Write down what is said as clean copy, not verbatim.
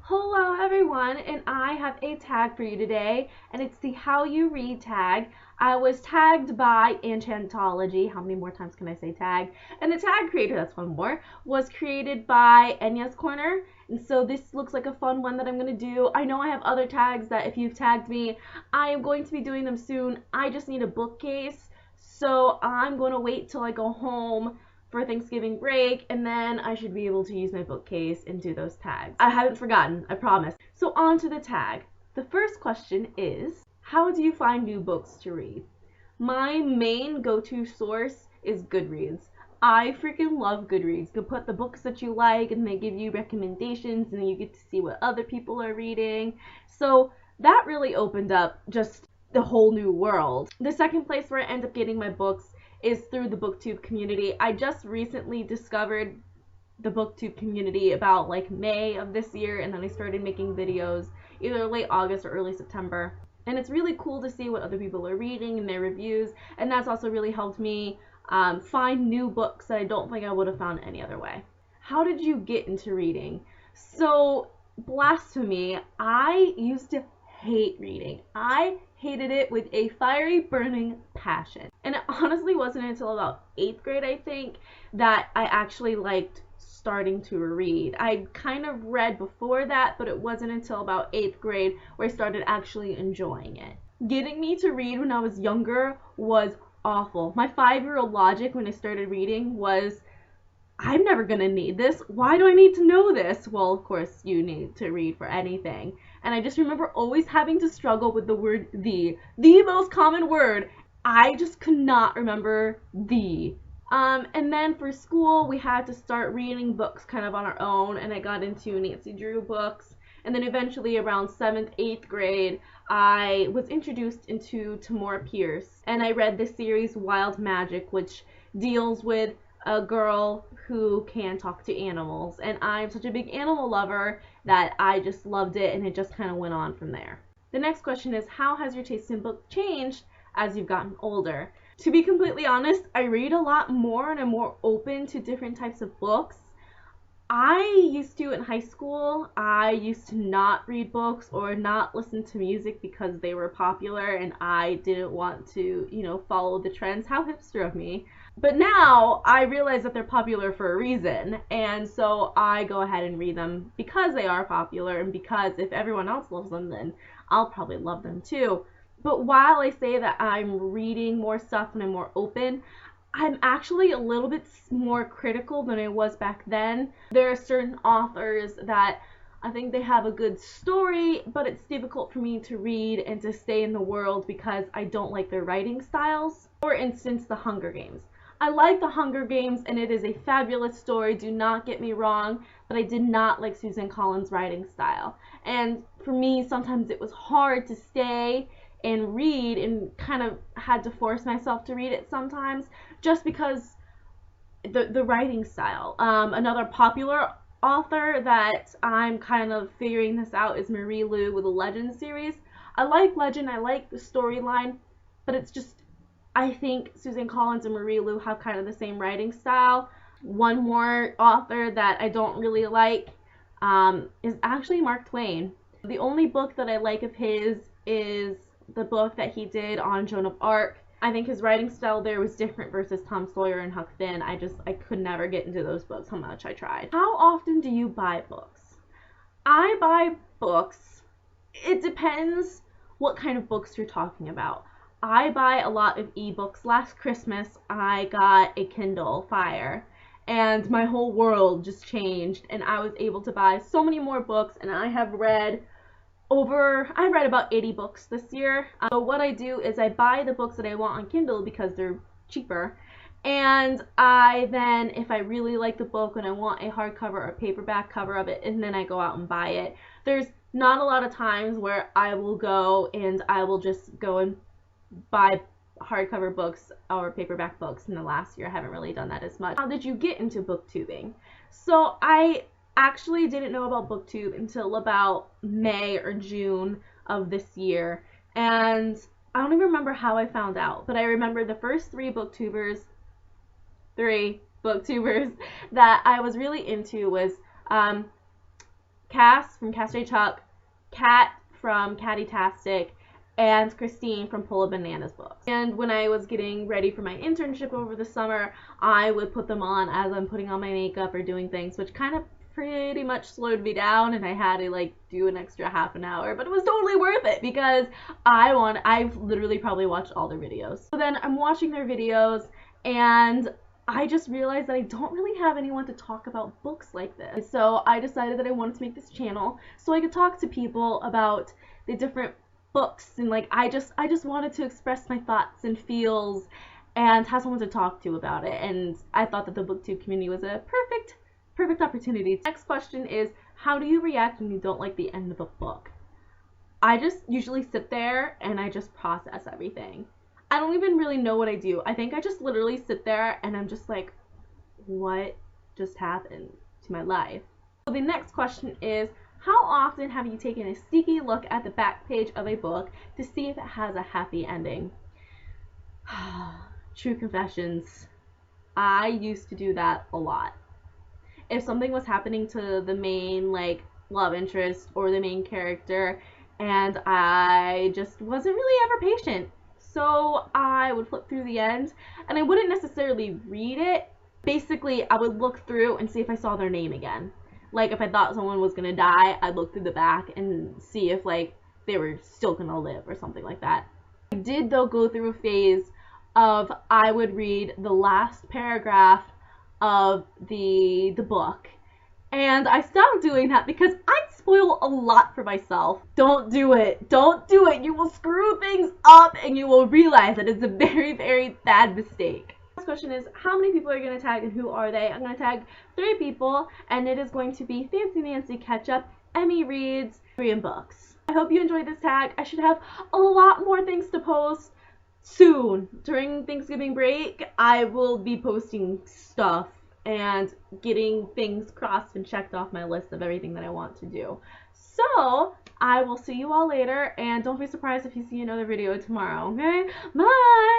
Hello everyone, and I have a tag for you today, and it's the How You Read tag. I was tagged by Enchantology. How many more times can I say tag? And the tag creator, that's one more, was created by Enya's Corner. And so this looks like a fun one that I'm going to do. I know I have other tags that if you've tagged me, I am going to be doing them soon. I just need a bookcase, so I'm going to wait till I go home for Thanksgiving break, and then I should be able to use my bookcase and do those tags. I haven't forgotten, I promise. So on to the tag. The first question is, how do you find new books to read? My main go-to source is Goodreads. I freaking love Goodreads. You can put the books that you like and they give you recommendations and you get to see what other people are reading. So that really opened up just the whole new world. The second place where I end up getting my books is through the booktube community. I just recently discovered the booktube community about like May of this year, and then I started making videos either late August or early September, and it's really cool to see what other people are reading and their reviews, and that's also really helped me find new books that I don't think I would have found any other way. How did you get into reading? So, blasphemy, I used to hate reading. I hated it with a fiery, burning passion. And it honestly wasn't until about 8th grade, I think, that I actually liked starting to read. I kind of read before that, but it wasn't until about 8th grade where I started actually enjoying it. Getting me to read when I was younger was awful. My 5-year-old logic when I started reading was, I'm never gonna need this. Why do I need to know this? Well, of course, you need to read for anything. And I just remember always having to struggle with the word the most common word. I just could not remember the. And then for school, we had to start reading books kind of on our own, and I got into Nancy Drew books. And then eventually around 7th, 8th grade, I was introduced into Tamora Pierce, and I read the series Wild Magic, which deals with a girl who can talk to animals, and I'm such a big animal lover that I just loved it, and it just kind of went on from there. The next question is, how has your taste in books changed as you've gotten older? To be completely honest, I read a lot more and I'm more open to different types of books. I used to in high school, I used to not read books or not listen to music because they were popular and I didn't want to, follow the trends. How hipster of me. But now I realize that they're popular for a reason, and so I go ahead and read them because they are popular, and because if everyone else loves them, then I'll probably love them too. But while I say that I'm reading more stuff and I'm more open, I'm actually a little bit more critical than I was back then. There are certain authors that I think they have a good story, but it's difficult for me to read and to stay in the world because I don't like their writing styles. For instance, The Hunger Games. I like The Hunger Games, and it is a fabulous story, do not get me wrong, but I did not like Susan Collins' writing style. And for me, sometimes it was hard to stay and read, and kind of had to force myself to read it sometimes, just because the writing style. Another popular author that I'm kind of figuring this out is Marie Lu with the Legend series. I like Legend, I like the storyline, but it's just, I think Susan Collins and Marie Lu have kind of the same writing style. One more author that I don't really like is actually Mark Twain. The only book that I like of his is the book that he did on Joan of Arc. I think his writing style there was different versus Tom Sawyer and Huck Finn. I could never get into those books how much I tried. How often do you buy books? I buy books. It depends what kind of books you're talking about. I buy a lot of ebooks. Last Christmas, I got a Kindle Fire, and my whole world just changed, and I was able to buy so many more books, and I've read about 80 books this year. So what I do is I buy the books that I want on Kindle because they're cheaper, and I then, if I really like the book and I want a hardcover or a paperback cover of it, and then I go out and buy it. There's not a lot of times where I will go and I will just go and buy hardcover books or paperback books. In the last year I haven't really done that as much. How did you get into booktubing? So I actually didn't know about booktube until about May or June of this year, and I don't even remember how I found out, but I remember the first three booktubers that I was really into was Cass from Cass J Chuck, Kat from Catty-tastic, and Christine from Pull a Bananas books. And when I was getting ready for my internship over the summer, I would put them on as I'm putting on my makeup or doing things, which kind of pretty much slowed me down, and I had to like do an extra half an hour, but it was totally worth it because I've literally probably watched all their videos. So then I'm watching their videos and I just realized that I don't really have anyone to talk about books like this. So I decided that I wanted to make this channel so I could talk to people about the different books, and like I just wanted to express my thoughts and feels and have someone to talk to about it, and I thought that the booktube community was a perfect opportunity. Next question is, how do you react when you don't like the end of a book? I just usually sit there and I just process everything. I don't even really know what I do. I think I just literally sit there and I'm just like, what just happened to my life? So the next question is, how often have you taken a sneaky look at the back page of a book to see if it has a happy ending? True confessions. I used to do that a lot. If something was happening to the main like love interest or the main character and I just wasn't really ever patient, so I would flip through the end and I wouldn't necessarily read it. Basically, I would look through and see if I saw their name again. Like if I thought someone was gonna die, I'd look through the back and see if like they were still gonna live or something like that. I did though go through a phase of I would read the last paragraph of the book, and I stopped doing that because I'd spoil a lot for myself. Don't do it. Don't do it. You will screw things up and you will realize that it's a very bad mistake. Next question is, how many people are you going to tag and who are they? I'm going to tag 3 people, and it is going to be Fancy Nancy Ketchup, Emmy Reads, Korean Books. I hope you enjoyed this tag. I should have a lot more things to post soon. During Thanksgiving break, I will be posting stuff and getting things crossed and checked off my list of everything that I want to do. So I will see you all later, and don't be surprised if you see another video tomorrow, okay? Bye!